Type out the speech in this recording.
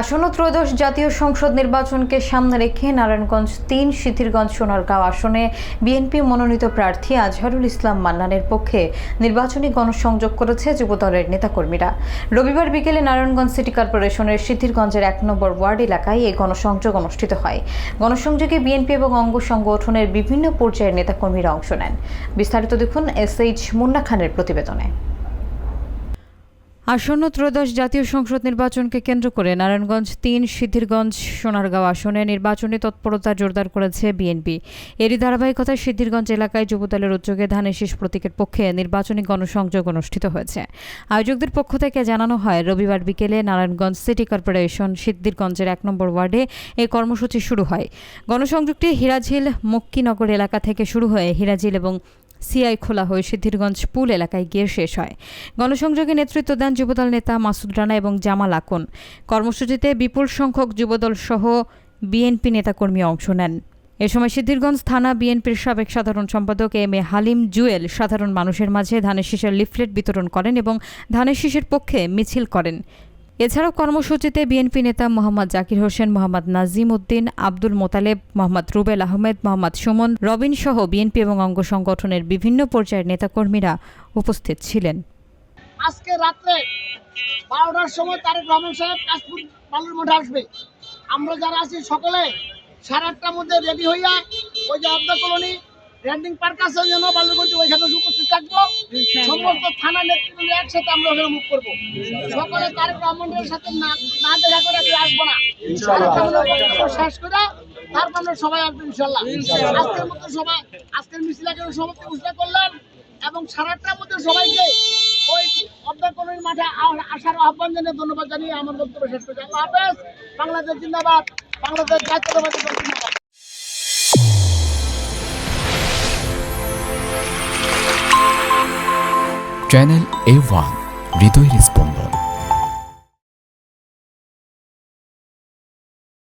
আসন্ন ত্রয়োদশ জাতীয় সংসদ নির্বাচনকে সামনে রেখে নারায়ণগঞ্জ ৩ সিদ্ধিরগঞ্জ সোনারগাঁও আসনে বিএনপি মনোনীত প্রার্থী আজহারুল ইসলাম মান্নানের পক্ষে নির্বাচনী গণসংযোগ করেছে যুবদলের নেতাকর্মীরা। রবিবার বিকেলে নারায়ণগঞ্জ সিটি কর্পোরেশনের সিদ্ধিরগঞ্জের ১ নম্বর ওয়ার্ড এলাকায় এই গণসংযোগ অনুষ্ঠিত হয়। গণসংযোগে বিএনপি এবং অঙ্গ সংগঠনের বিভিন্ন পর্যায়ের নেতাকর্মীরা অংশ নেন। বিস্তারিত দেখুন SH মুন্না খানের প্রতিবেদনে। আসন্ন ত্রয়োদশ জাতীয় সংসদ নির্বাচনকে কেন্দ্র করে নারায়ণগঞ্জ ৩ সিদ্ধিরগঞ্জ সোনারগাঁও আসনে নির্বাচনী তৎপরতা জোরদার করেছে বিএনপি। এরই ধারাবাহিকতায় সিদ্ধিরগঞ্জ এলাকায় যুবদলের উদ্যোগে ধানের শীষ প্রতীকের পক্ষে নির্বাচনী গণসংযোগ অনুষ্ঠিত হয়েছে। আয়োজকদের পক্ষ থেকে জানানো হয়, রবিবার বিকেলে নারায়ণগঞ্জ সিটি কর্পোরেশন সিদ্ধিরগঞ্জের ১ নম্বর ওয়ার্ডে এই কর্মসূচি শুরু হয়। গণসংযোগটি হিরাঝিল মক্কিনগর এলাকা থেকে শুরু হয়ে হিরাঝিল এবং সিআই খোলা হয়ে সিদ্ধিরগঞ্জ পুল এলাকায় গিয়ে শেষ হয়। গণসংযোগে নেতৃত্ব দেন যুবদল নেতা মাসুদ রানা এবং জামাল আকন। কর্মসূচিতে বিপুল সংখ্যক যুবদল সহ বিএনপি নেতাকর্মী অংশ নেন। এ সময় সিদ্ধিরগঞ্জ থানা বিএনপির সাবেক সাধারণ সম্পাদক এম এ হালিম জুয়েল সাধারণ মানুষের মাঝে ধানের শীষের লিফলেট বিতরণ করেন এবং ধানের শীষের পক্ষে মিছিল করেন। এছাড়াও কর্মসূচিতে বিএনপি নেতা মোহাম্মদ জাকির হোসেন, মোহাম্মদ নাজিম উদ্দিন, আব্দুল মোতালেব, মোহাম্মদ রুবেল আহমেদ, মোহাম্মদ সুমন, রবিন সহ বিএনপি এবং অঙ্গ সংগঠনের বিভিন্ন পর্যায়ের নেতাকর্মীরা উপস্থিত ছিলেন। আজকে রাত্রে 12টার সময় তারেক রহমান সাহেব কাশপুর বালুর মঠে আসবে। আমরা যারা আছি সকলে 8:30টার মধ্যে রেডি হইয়া ওই যে আবদা কলোনি র্যান্ডিং পার্ক আছে যেন বালুরগঞ্জে ওইখানে উপস্থিত থাকবো। সমস্ত থানা নেতৃবৃন্দ একসাথে আমরা ওখানে মুখ করবো। সকলে তারেক রহমানের সাথে না দেখা করে আমি আসবো না। শেষ করে তারপর আমরা সবাই আসবো ইনশাল্লাহ। আজকের মতো সবাই আজকের মিছিলাকে সমাপ্তি ঘোষণা করলাম এবং 8:30টার মধ্যে সবাইকে ওই আবদা কলোনির মাঠে আসার আহ্বান জানিয়ে ধন্যবাদ জানিয়ে আমার বক্তব্য শেষ করছি। আল্লাহ হাফেজ। বাংলাদেশ জিন্দাবাদ। বাংলাদেশ জাতীয়তাবাদী দল জিন্দাবাদ। চ্যানেল A1 হৃদয়ের স্পন্দন।